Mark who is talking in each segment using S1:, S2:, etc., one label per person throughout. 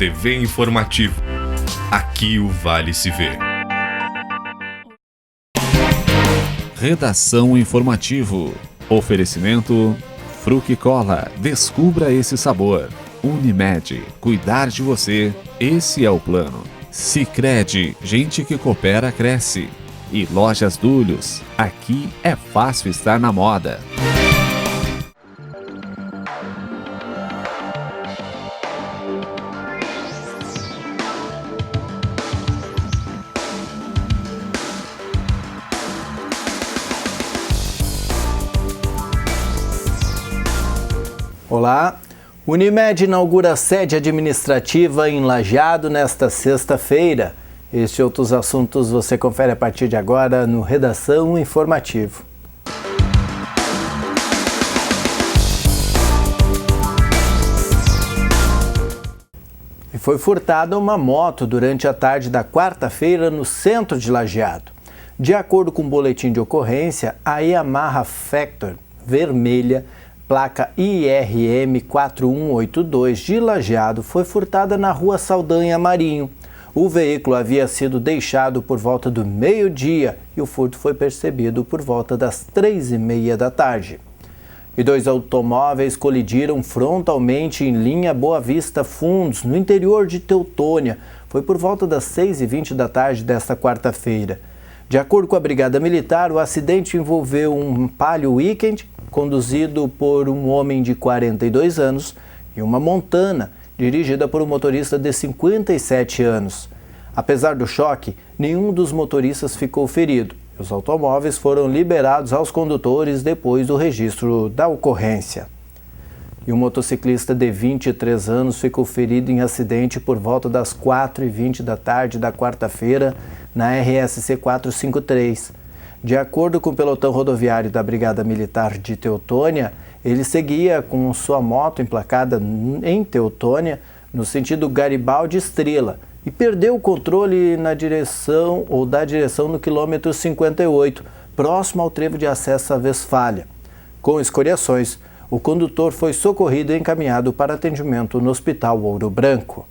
S1: TV Informativo. Aqui o Vale se vê.
S2: Redação Informativo. Oferecimento Fruc Cola. Descubra esse sabor. Unimed. Cuidar de você. Esse é o plano. Sicredi. Gente que coopera, cresce. E Lojas Dulhos. Aqui é fácil estar na moda.
S3: Olá, Unimed inaugura sede administrativa em Lajeado nesta sexta-feira. Este e outros assuntos você confere a partir de agora no Redação Informativo. E foi furtada uma moto durante a tarde da quarta-feira no centro de Lajeado. De acordo com o boletim de ocorrência, a Yamaha Factor vermelha placa IRM 4182 de Lajeado foi furtada na rua Saldanha Marinho. O veículo havia sido deixado por volta do meio-dia e o furto foi percebido por volta das 3h30 da tarde. E dois automóveis colidiram frontalmente em linha Boa Vista Fundos, no interior de Teutônia. Foi por volta das 6h20 da tarde desta quarta-feira. De acordo com a Brigada Militar, o acidente envolveu um Palio Weekend conduzido por um homem de 42 anos e uma Montana, dirigida por um motorista de 57 anos. Apesar do choque, nenhum dos motoristas ficou ferido. Os automóveis foram liberados aos condutores depois do registro da ocorrência. E um motociclista de 23 anos ficou ferido em acidente por volta das 4h20 da tarde da quarta-feira na RSC 453. De acordo com o pelotão rodoviário da Brigada Militar de Teutônia, ele seguia com sua moto emplacada em Teutônia, no sentido Garibaldi Estrela, e perdeu o controle da direção no quilômetro 58, próximo ao trevo de acesso à Westfália. Com escoriações, o condutor foi socorrido e encaminhado para atendimento no Hospital Ouro Branco.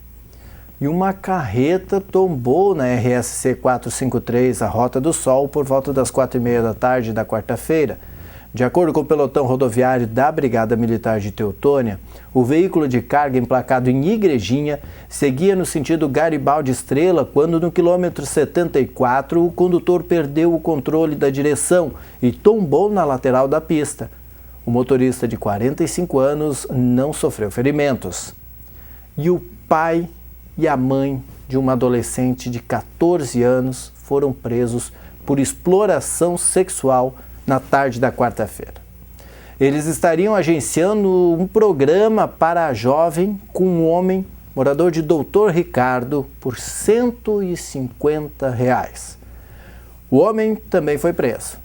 S3: E uma carreta tombou na RSC 453, a Rota do Sol, por volta das 4h30 da tarde da quarta-feira. De acordo com o pelotão rodoviário da Brigada Militar de Teutônia, o veículo de carga emplacado em Igrejinha seguia no sentido Garibaldi Estrela quando, no quilômetro 74, o condutor perdeu o controle da direção e tombou na lateral da pista. O motorista de 45 anos não sofreu ferimentos. E o pai e a mãe de uma adolescente de 14 anos foram presos por exploração sexual na tarde da quarta-feira. Eles estariam agenciando um programa para a jovem com um homem, morador de Doutor Ricardo, por R$ 150. O homem também foi preso.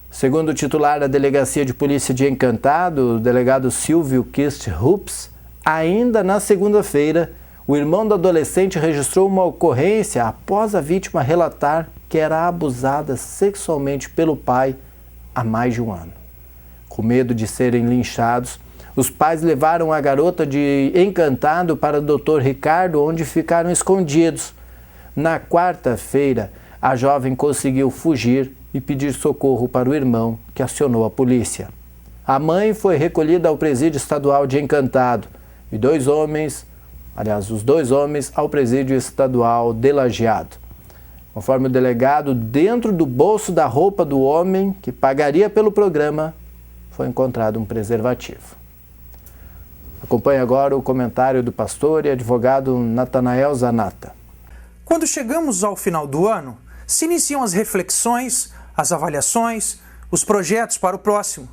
S3: Segundo o titular da Delegacia de Polícia de Encantado, o delegado Silvio Kist Rups, ainda na segunda-feira, o irmão do adolescente registrou uma ocorrência após a vítima relatar que era abusada sexualmente pelo pai há mais de um ano. Com medo de serem linchados, os pais levaram a garota de Encantado para o Dr. Ricardo, onde ficaram escondidos. Na quarta-feira, a jovem conseguiu fugir e pedir socorro para o irmão, que acionou a polícia. A mãe foi recolhida ao presídio estadual de Encantado e os dois homens ao presídio estadual de Lajeado. Conforme o delegado, dentro do bolso da roupa do homem que pagaria pelo programa, foi encontrado um preservativo. Acompanhe agora o comentário do pastor e advogado Natanael Zanata.
S4: Quando chegamos ao final do ano, se iniciam as reflexões, as avaliações, os projetos para o próximo.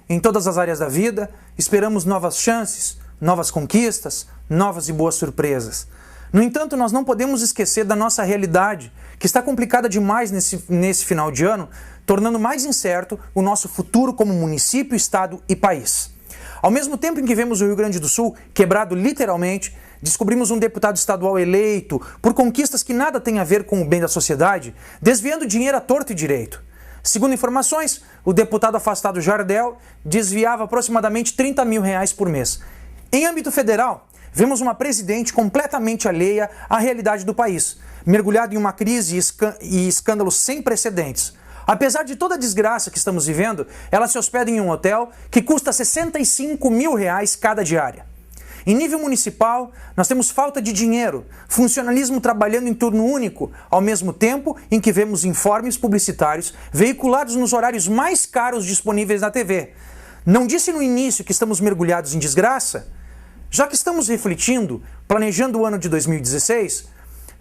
S4: Em todas as áreas da vida, esperamos novas chances, novas conquistas, novas e boas surpresas. No entanto, nós não podemos esquecer da nossa realidade, que está complicada demais nesse final de ano, tornando mais incerto o nosso futuro como município, estado e país. Ao mesmo tempo em que vemos o Rio Grande do Sul quebrado literalmente, descobrimos um deputado estadual eleito por conquistas que nada têm a ver com o bem da sociedade, desviando dinheiro à torto e direito. Segundo informações, o deputado afastado Jardel desviava aproximadamente R$ 30 mil por mês. Em âmbito federal, vemos uma presidente completamente alheia à realidade do país, mergulhada em uma crise e escândalos sem precedentes. Apesar de toda a desgraça que estamos vivendo, ela se hospeda em um hotel que custa R$65 mil cada diária. Em nível municipal, nós temos falta de dinheiro, funcionalismo trabalhando em turno único, ao mesmo tempo em que vemos informes publicitários veiculados nos horários mais caros disponíveis na TV. Não disse no início que estamos mergulhados em desgraça? Já que estamos refletindo, planejando o ano de 2016,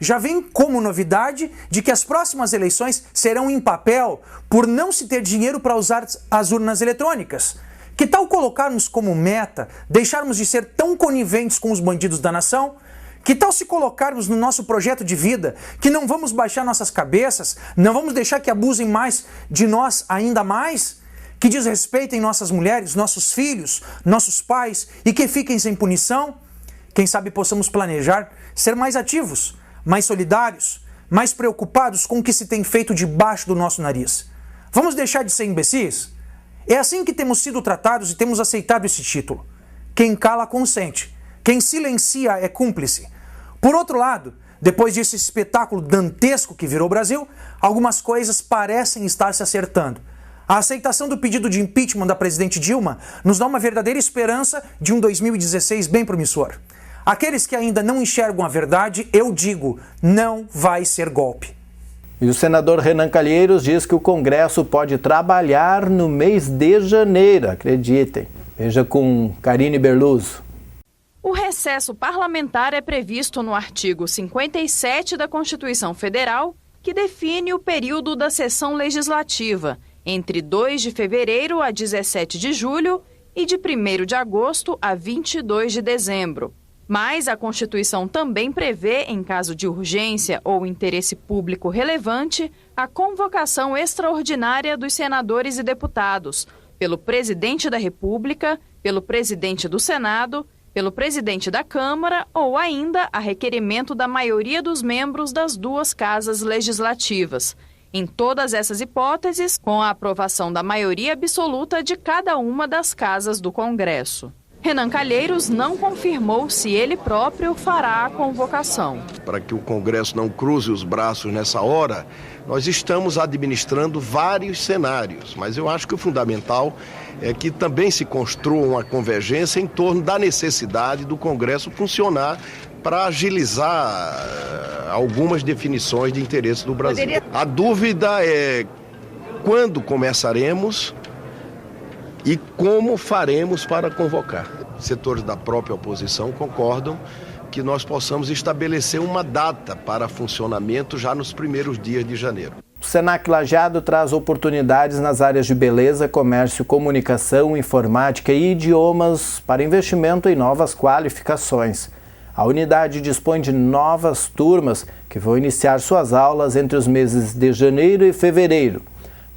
S4: já vem como novidade de que as próximas eleições serão em papel por não se ter dinheiro para usar as urnas eletrônicas. Que tal colocarmos como meta deixarmos de ser tão coniventes com os bandidos da nação? Que tal se colocarmos no nosso projeto de vida que não vamos baixar nossas cabeças, não vamos deixar que abusem mais de nós ainda mais? Que desrespeitem nossas mulheres, nossos filhos, nossos pais e que fiquem sem punição? Quem sabe possamos planejar ser mais ativos, mais solidários, mais preocupados com o que se tem feito debaixo do nosso nariz. Vamos deixar de ser imbecis? É assim que temos sido tratados e temos aceitado esse título. Quem cala, consente. Quem silencia é cúmplice. Por outro lado, depois desse espetáculo dantesco que virou o Brasil, algumas coisas parecem estar se acertando. A aceitação do pedido de impeachment da presidente Dilma nos dá uma verdadeira esperança de um 2016 bem promissor. Aqueles que ainda não enxergam a verdade, eu digo, não vai ser golpe.
S3: E o senador Renan Calheiros diz que o Congresso pode trabalhar no mês de janeiro, acreditem. Veja com Karine Berluzzo.
S5: O recesso parlamentar é previsto no artigo 57 da Constituição Federal, que define o período da sessão legislativa, entre 2 de fevereiro a 17 de julho e de 1º de agosto a 22 de dezembro. Mas a Constituição também prevê, em caso de urgência ou interesse público relevante, a convocação extraordinária dos senadores e deputados, pelo presidente da República, pelo presidente do Senado, pelo presidente da Câmara ou ainda a requerimento da maioria dos membros das duas casas legislativas. Em todas essas hipóteses, com a aprovação da maioria absoluta de cada uma das casas do Congresso. Renan Calheiros não confirmou se ele próprio fará a convocação.
S6: Para que o Congresso não cruze os braços nessa hora, nós estamos administrando vários cenários, mas eu acho que o fundamental é que também se construa uma convergência em torno da necessidade do Congresso funcionar para agilizar algumas definições de interesse do Brasil. A dúvida é quando começaremos e como faremos para convocar. Setores da própria oposição concordam que nós possamos estabelecer uma data para funcionamento já nos primeiros dias de janeiro.
S3: O Senac Lajeado traz oportunidades nas áreas de beleza, comércio, comunicação, informática e idiomas para investimento em novas qualificações. A unidade dispõe de novas turmas que vão iniciar suas aulas entre os meses de janeiro e fevereiro.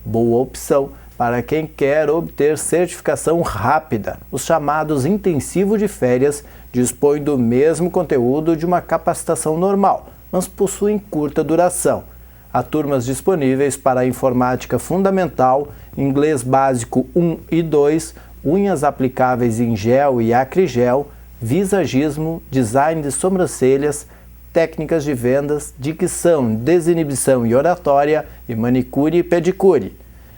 S3: Boa opção para quem quer obter certificação rápida. Os chamados intensivo de férias dispõem do mesmo conteúdo de uma capacitação normal, mas possuem curta duração. Há turmas disponíveis para a informática fundamental, inglês básico 1 e 2, unhas aplicáveis em gel e acrigel, visagismo, design de sobrancelhas, técnicas de vendas, dicção, desinibição e oratória e manicure e pedicure.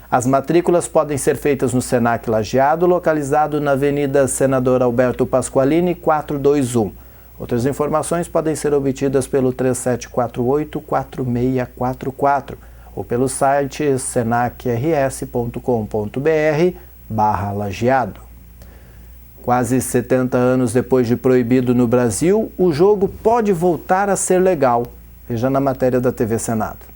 S3: As matrículas podem ser feitas no Senac Lajeado, localizado na Avenida Senador Alberto Pasqualini, 421. Outras informações podem ser obtidas pelo 3748-4644 ou pelo site senacrs.com.br/lajeado. Quase 70 anos depois de proibido no Brasil, o jogo pode voltar a ser legal. Veja na matéria da TV Senado.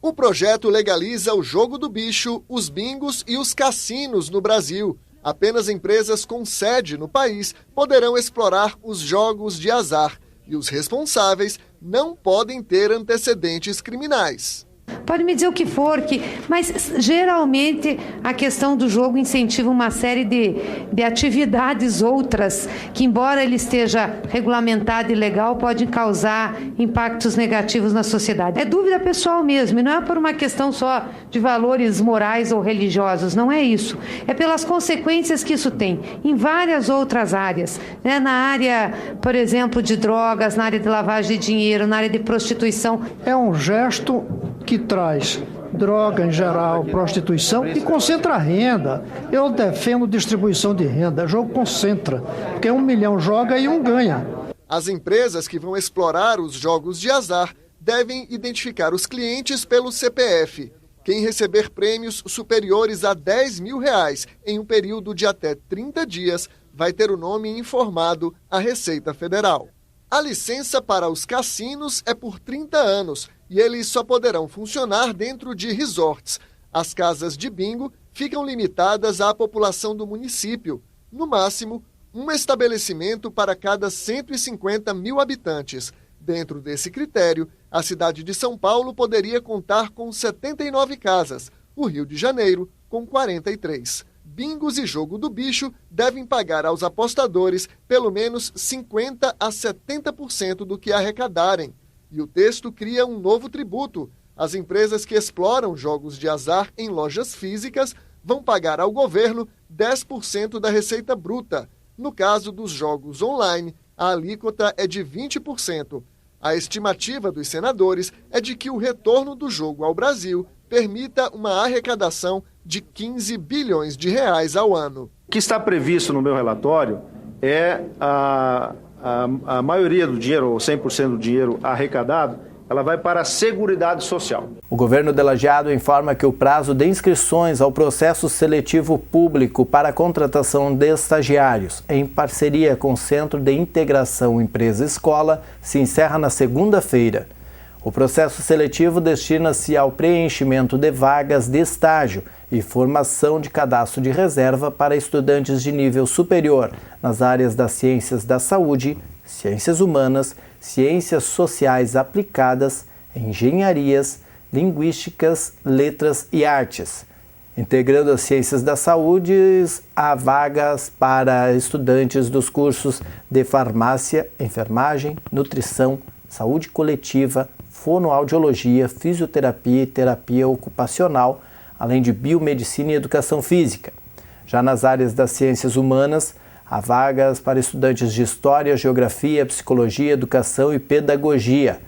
S7: O projeto legaliza o jogo do bicho, os bingos e os cassinos no Brasil. Apenas empresas com sede no país poderão explorar os jogos de azar e os responsáveis não podem ter antecedentes criminais.
S8: Pode me dizer o que for, mas geralmente a questão do jogo incentiva uma série de atividades outras que, embora ele esteja regulamentado e legal, podem causar impactos negativos na sociedade. É dúvida pessoal mesmo, e não é por uma questão só de valores morais ou religiosos, não é isso. É pelas consequências que isso tem em várias outras áreas, né? Na área, por exemplo, de drogas, na área de lavagem de dinheiro, na área de prostituição.
S9: É um gesto que traz droga em geral, prostituição e concentra a renda. Eu defendo distribuição de renda, jogo concentra, porque 1 milhão joga e 1 ganha.
S7: As empresas que vão explorar os jogos de azar devem identificar os clientes pelo CPF. Quem receber prêmios superiores a R$10 mil em um período de até 30 dias vai ter o nome informado à Receita Federal. A licença para os cassinos é por 30 anos e eles só poderão funcionar dentro de resorts. As casas de bingo ficam limitadas à população do município. No máximo, um estabelecimento para cada 150 mil habitantes. Dentro desse critério, a cidade de São Paulo poderia contar com 79 casas, o Rio de Janeiro com 43. Bingos e jogo do bicho devem pagar aos apostadores pelo menos 50% a 70% do que arrecadarem. E o texto cria um novo tributo. As empresas que exploram jogos de azar em lojas físicas vão pagar ao governo 10% da receita bruta. No caso dos jogos online, a alíquota é de 20%. A estimativa dos senadores é de que o retorno do jogo ao Brasil permita uma arrecadação de 15 bilhões de reais ao ano.
S10: O que está previsto no meu relatório é a maioria do dinheiro, ou 100% do dinheiro arrecadado, ela vai para a Seguridade Social.
S3: O governo de Lajeado informa que o prazo de inscrições ao processo seletivo público para a contratação de estagiários, em parceria com o Centro de Integração Empresa-Escola, se encerra na segunda-feira. O processo seletivo destina-se ao preenchimento de vagas de estágio e formação de cadastro de reserva para estudantes de nível superior nas áreas das ciências da saúde, ciências humanas, ciências sociais aplicadas, engenharias, linguísticas, letras e artes. Integrando as ciências da saúde, há vagas para estudantes dos cursos de farmácia, enfermagem, nutrição, saúde coletiva, fonoaudiologia, fisioterapia e terapia ocupacional, além de biomedicina e educação física. Já nas áreas das ciências humanas, há vagas para estudantes de História, Geografia, Psicologia, Educação e Pedagogia.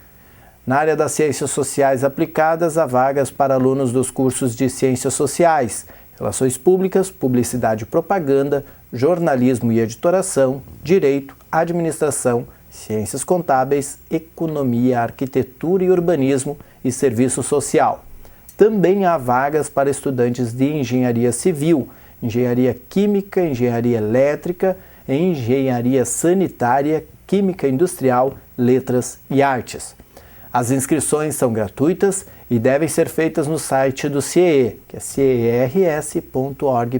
S3: Na área das Ciências Sociais Aplicadas, há vagas para alunos dos cursos de Ciências Sociais, Relações Públicas, Publicidade e Propaganda, Jornalismo e Editoração, Direito, Administração, Ciências Contábeis, Economia, Arquitetura e Urbanismo e Serviço Social. Também há vagas para estudantes de Engenharia Civil, Engenharia Química, Engenharia Elétrica, Engenharia Sanitária, Química Industrial, Letras e Artes. As inscrições são gratuitas e devem ser feitas no site do CIE, que é cers.org.br.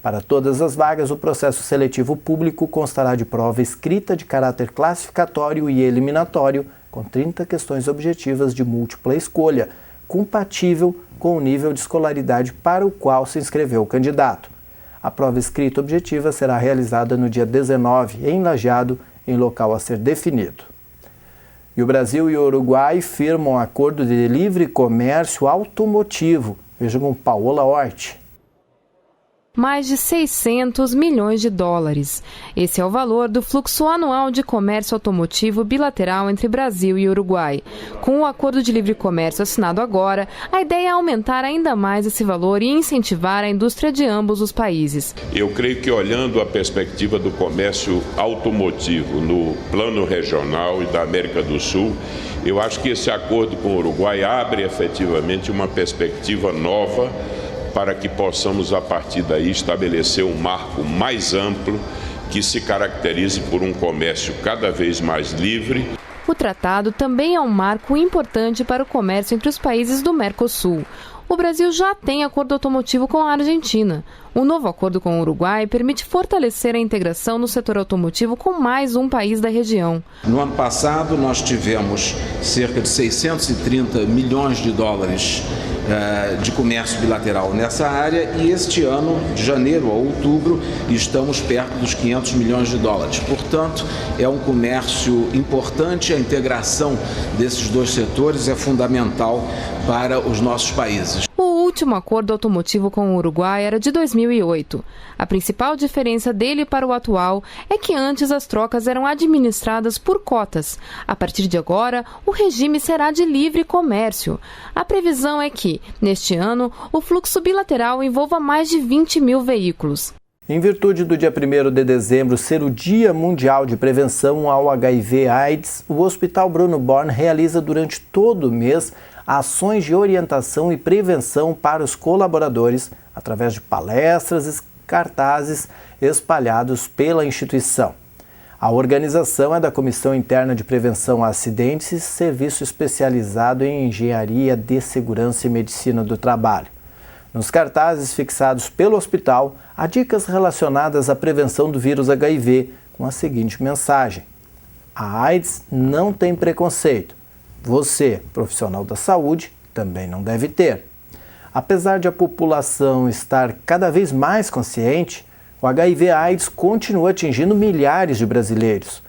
S3: Para todas as vagas, o processo seletivo público constará de prova escrita de caráter classificatório e eliminatório, com 30 questões objetivas de múltipla escolha, compatível com o nível de escolaridade para o qual se inscreveu o candidato. A prova escrita objetiva será realizada no dia 19, em Lajeado, em local a ser definido. E o Brasil e o Uruguai firmam um acordo de livre comércio automotivo. Veja com Paola Hort.
S11: Mais de 600 milhões de dólares. Esse é o valor do fluxo anual de comércio automotivo bilateral entre Brasil e Uruguai. Com o acordo de livre comércio assinado agora, a ideia é aumentar ainda mais esse valor e incentivar a indústria de ambos os países.
S12: Eu creio que, olhando a perspectiva do comércio automotivo no plano regional e da América do Sul, eu acho que esse acordo com o Uruguai abre efetivamente uma perspectiva nova para que possamos, a partir daí, estabelecer um marco mais amplo que se caracterize por um comércio cada vez mais livre. O tratado também é um marco importante para o comércio entre os países do Mercosul.
S11: o Brasil já tem acordo automotivo com a Argentina. O novo acordo com o Uruguai permite fortalecer a integração no setor automotivo com mais um país da região.
S13: No ano passado, nós tivemos cerca de 630 milhões de dólares de comércio bilateral nessa área e este ano, de janeiro a outubro, estamos perto dos 500 milhões de dólares. Portanto, é um comércio importante, a integração desses dois setores é fundamental para os nossos países.
S11: O último acordo automotivo com o Uruguai era de 2008. A principal diferença dele para o atual é que antes as trocas eram administradas por cotas. A partir de agora, o regime será de livre comércio. A previsão é que, neste ano, o fluxo bilateral envolva mais de 20 mil veículos.
S3: Em virtude do dia 1º de dezembro ser o Dia Mundial de Prevenção ao HIV/AIDS, o Hospital Bruno Born realiza durante todo o mês ações de orientação e prevenção para os colaboradores através de palestras e cartazes espalhados pela instituição. A organização é da Comissão Interna de Prevenção a Acidentes e Serviço Especializado em Engenharia de Segurança e Medicina do Trabalho. Nos cartazes fixados pelo hospital, há dicas relacionadas à prevenção do vírus HIV, com a seguinte mensagem: a AIDS não tem preconceito. Você, profissional da saúde, também não deve ter. Apesar de a população estar cada vez mais consciente, o HIV/AIDS continua atingindo milhares de brasileiros.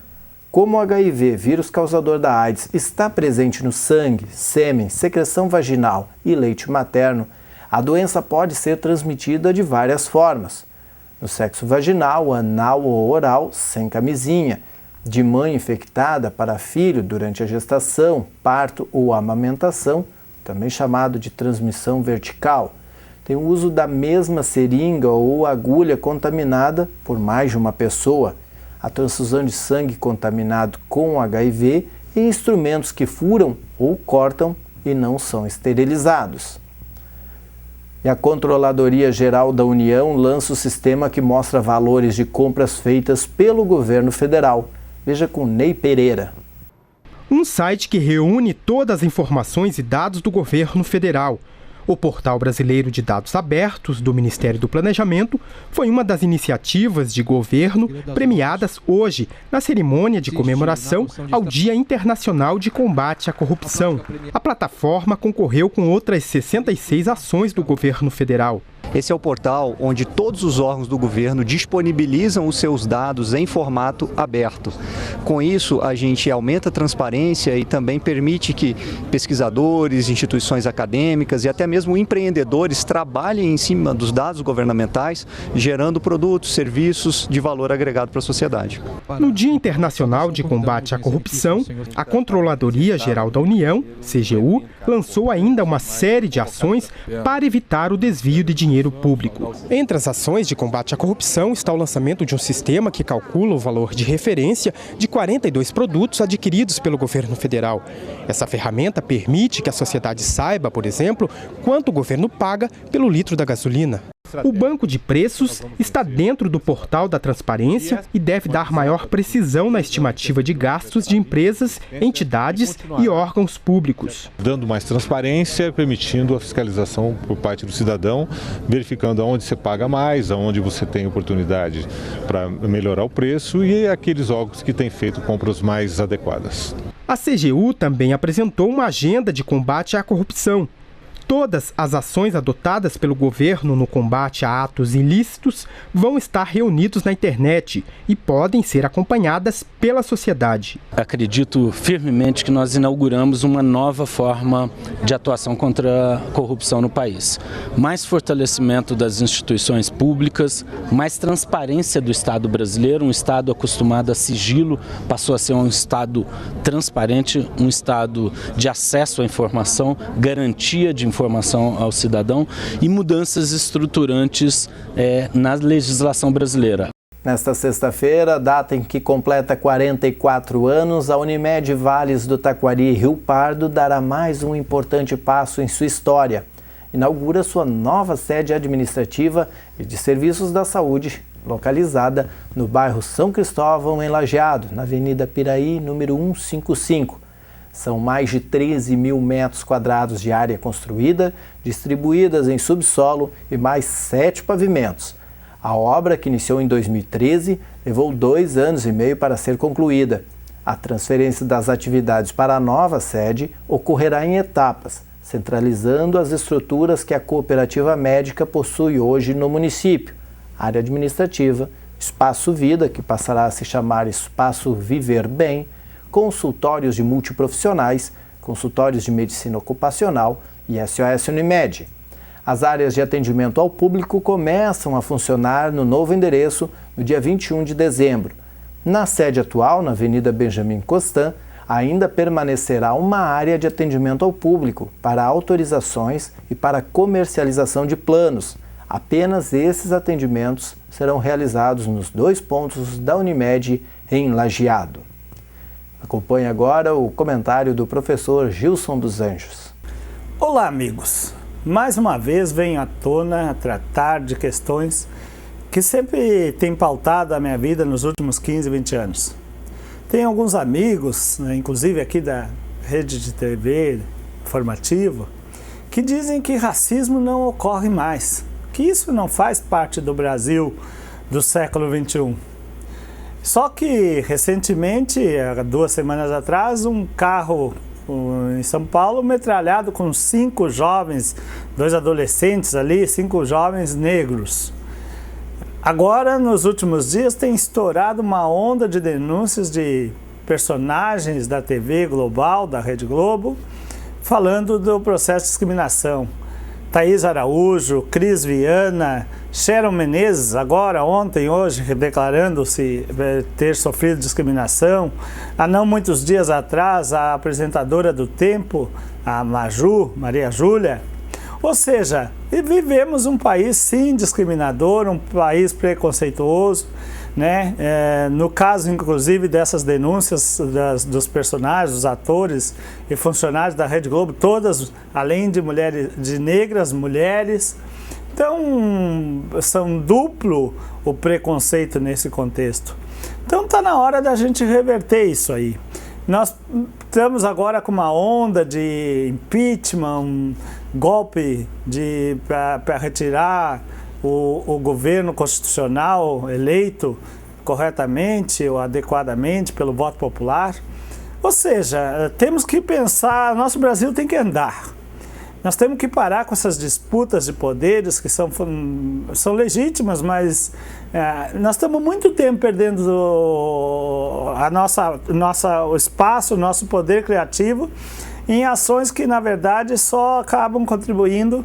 S3: Como o HIV, vírus causador da AIDS, está presente no sangue, sêmen, secreção vaginal e leite materno, a doença pode ser transmitida de várias formas. No sexo vaginal, anal ou oral, sem camisinha, de mãe infectada para filho durante a gestação, parto ou amamentação, também chamado de transmissão vertical. Tem o uso da mesma seringa ou agulha contaminada por mais de uma pessoa, a transfusão de sangue contaminado com HIV e instrumentos que furam ou cortam e não são esterilizados. E a Controladoria Geral da União lança o sistema que mostra valores de compras feitas pelo governo federal. Veja com Ney Pereira.
S14: Um site que reúne todas as informações e dados do governo federal. O Portal Brasileiro de Dados Abertos do Ministério do Planejamento foi uma das iniciativas de governo premiadas hoje na cerimônia de comemoração ao Dia Internacional de Combate à Corrupção. A plataforma concorreu com outras 66 ações do governo federal.
S15: Esse é o portal onde todos os órgãos do governo disponibilizam os seus dados em formato aberto. Com isso, a gente aumenta a transparência e também permite que pesquisadores, instituições acadêmicas e até mesmo empreendedores trabalhem em cima dos dados governamentais, gerando produtos, serviços de valor agregado para a sociedade.
S14: No Dia Internacional de Combate à Corrupção, a Controladoria Geral da União, CGU, lançou ainda uma série de ações para evitar o desvio de dinheiro público. Entre as ações de combate à corrupção está o lançamento de um sistema que calcula o valor de referência de 42 produtos adquiridos pelo governo federal. Essa ferramenta permite que a sociedade saiba, por exemplo, quanto o governo paga pelo litro da gasolina. O banco de preços está dentro do portal da transparência e deve dar maior precisão na estimativa de gastos de empresas, entidades e órgãos públicos.
S16: Dando mais transparência, permitindo a fiscalização por parte do cidadão, verificando aonde você paga mais, aonde você tem oportunidade para melhorar o preço e aqueles órgãos que têm feito compras mais adequadas.
S14: A CGU também apresentou uma agenda de combate à corrupção. Todas as ações adotadas pelo governo no combate a atos ilícitos vão estar reunidos na internet e podem ser acompanhadas pela sociedade.
S17: Acredito firmemente que nós inauguramos uma nova forma de atuação contra a corrupção no país. Mais fortalecimento das instituições públicas, mais transparência do Estado brasileiro, um Estado acostumado a sigilo, passou a ser um Estado transparente, um Estado de acesso à informação, garantia de informação ao cidadão e mudanças estruturantes na legislação brasileira.
S3: Nesta sexta-feira, data em que completa 44 anos, a Unimed Vales do Taquari e Rio Pardo dará mais um importante passo em sua história. Inaugura sua nova sede administrativa e de serviços da saúde, localizada no bairro São Cristóvão, em Lajeado, na Avenida Piraí, número 155. São mais de 13 mil metros quadrados de área construída, distribuídas em subsolo e mais 7 pavimentos. A obra, que iniciou em 2013, levou 2 anos e meio para ser concluída. A transferência das atividades para a nova sede ocorrerá em etapas, centralizando as estruturas que a cooperativa médica possui hoje no município: área administrativa, Espaço Vida, que passará a se chamar Espaço Viver Bem, consultórios de multiprofissionais, consultórios de medicina ocupacional e SOS Unimed. As áreas de atendimento ao público começam a funcionar no novo endereço no dia 21 de dezembro. Na sede atual, na Avenida Benjamin Constant, ainda permanecerá uma área de atendimento ao público para autorizações e para comercialização de planos. Apenas esses atendimentos serão realizados nos 2 pontos da Unimed em Lajeado. Acompanhe agora o comentário do professor Gilson dos Anjos.
S18: Olá, amigos! Mais uma vez venho à tona a tratar de questões que sempre têm pautado a minha vida nos últimos 15, 20 anos. Tem alguns amigos, inclusive aqui da rede de TV informativa, que dizem que racismo não ocorre mais, que isso não faz parte do Brasil do século XXI. Só que, recentemente, há 2 semanas atrás, um carro em São Paulo metralhado com 5 jovens, 2 adolescentes ali, 5 jovens negros. Agora, nos últimos dias, tem estourado uma onda de denúncias de personagens da TV Global, da Rede Globo, falando do processo de discriminação. Thaís Araújo, Cris Viana, Sharon Menezes, agora, ontem, hoje, declarando-se ter sofrido discriminação. Há não muitos dias atrás, a apresentadora do Tempo, a Maria Júlia. Ou seja, vivemos um país, sim, discriminador, um país preconceituoso, né? No caso, inclusive, dessas denúncias dos personagens, dos atores e funcionários da Rede Globo, todas, além de mulheres, de negras, mulheres. Então, são duplo o preconceito nesse contexto. Então, está na hora da gente reverter isso aí. Nós estamos agora com uma onda de impeachment, um golpe para retirar o governo constitucional eleito corretamente ou adequadamente pelo voto popular. Ou seja, temos que pensar, nosso Brasil tem que andar. Nós temos que parar com essas disputas de poderes que são legítimas, mas nós estamos muito tempo perdendo o espaço, o nosso poder criativo em ações que, na verdade, só acabam contribuindo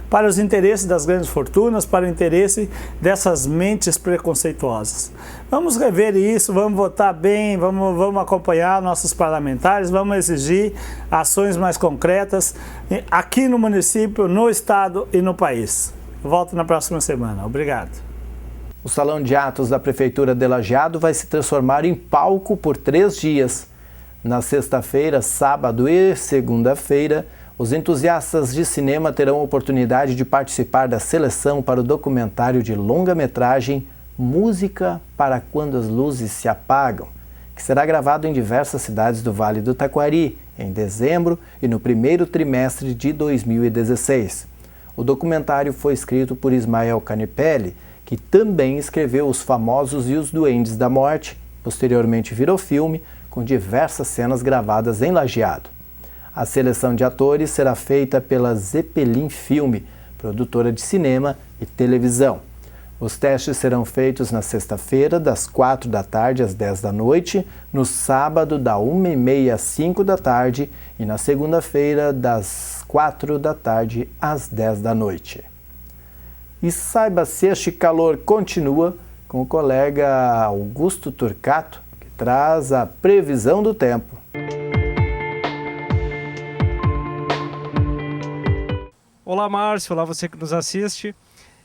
S18: para os interesses das grandes fortunas, para o interesse dessas mentes preconceituosas. Vamos rever isso, vamos votar bem, vamos acompanhar nossos parlamentares, vamos exigir ações mais concretas aqui no município, no estado e no país. Volto na próxima semana. Obrigado.
S3: O Salão de Atos da Prefeitura de Lajeado vai se transformar em palco por 3 dias. Na sexta-feira, sábado e segunda-feira, os entusiastas de cinema terão a oportunidade de participar da seleção para o documentário de longa-metragem Música para Quando as Luzes se Apagam, que será gravado em diversas cidades do Vale do Taquari, em dezembro e no primeiro trimestre de 2016. O documentário foi escrito por Ismael Canipelli, que também escreveu Os Famosos e os Duendes da Morte. Posteriormente virou filme, com diversas cenas gravadas em Lajeado. A seleção de atores será feita pela Zeppelin Filme, produtora de cinema e televisão. Os testes serão feitos na sexta-feira, das 4 da tarde às 10 da noite, no sábado, da 1h30 às 5 da tarde e na segunda-feira, das 4 da tarde às 10 da noite. E saiba se este calor continua com o colega Augusto Turcato, que traz a previsão do tempo.
S19: Olá, Márcio. Olá, você que nos assiste.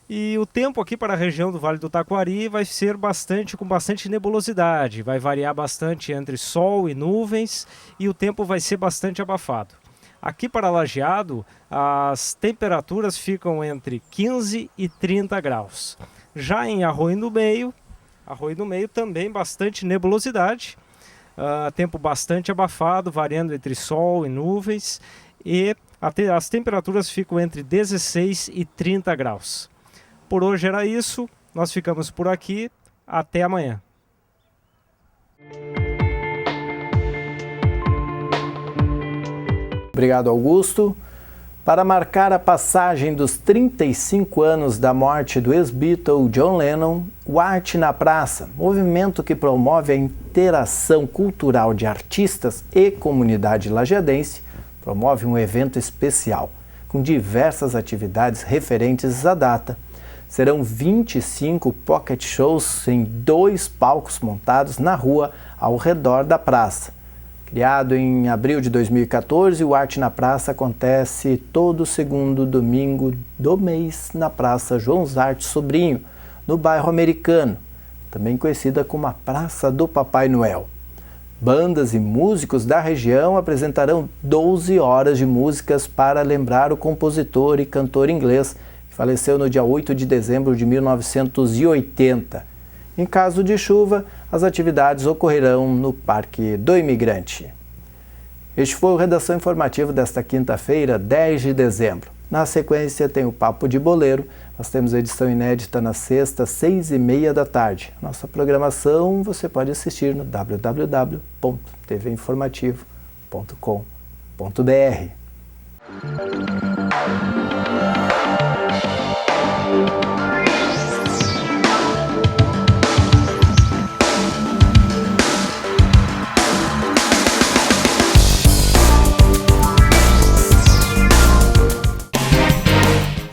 S19: E o tempo aqui para a região do Vale do Taquari vai ser com bastante nebulosidade. Vai variar bastante entre sol e nuvens e o tempo vai ser bastante abafado. Aqui para Lajeado, as temperaturas ficam entre 15 e 30 graus. Já em Arroio do Meio também bastante nebulosidade. tempo bastante abafado, variando entre sol e nuvens, e as temperaturas ficam entre 16 e 30 graus. Por hoje era isso, nós ficamos por aqui, até amanhã.
S3: Obrigado, Augusto. Para marcar a passagem dos 35 anos da morte do ex-Beatle John Lennon, o Arte na Praça, movimento que promove a interação cultural de artistas e comunidade lajadense, promove um evento especial, com diversas atividades referentes à data. Serão 25 pocket shows em 2 palcos montados na rua ao redor da praça. Criado em abril de 2014, o Arte na Praça acontece todo segundo domingo do mês na Praça João Zarte Sobrinho, no bairro Americano, também conhecida como a Praça do Papai Noel. Bandas e músicos da região apresentarão 12 horas de músicas para lembrar o compositor e cantor inglês que faleceu no dia 8 de dezembro de 1980. Em caso de chuva, as atividades ocorrerão no Parque do Imigrante. Este foi o Redação Informativa desta quinta-feira, 10 de dezembro. Na sequência tem o Papo de Boleiro. Nós temos a edição inédita na sexta, 6h30 da tarde. Nossa programação você pode assistir no www.tvinformativo.com.br.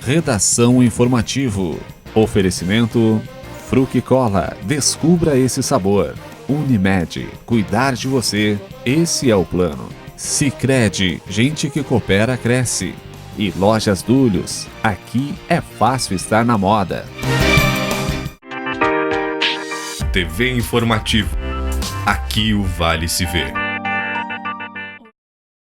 S2: Redação Informativo. Oferecimento Fruc Cola. Descubra esse sabor. Unimed. Cuidar de você. Esse é o plano. Sicredi. Gente que coopera cresce. E Lojas Dúlios. Aqui é fácil estar na moda.
S1: TV Informativo. Aqui o Vale se vê.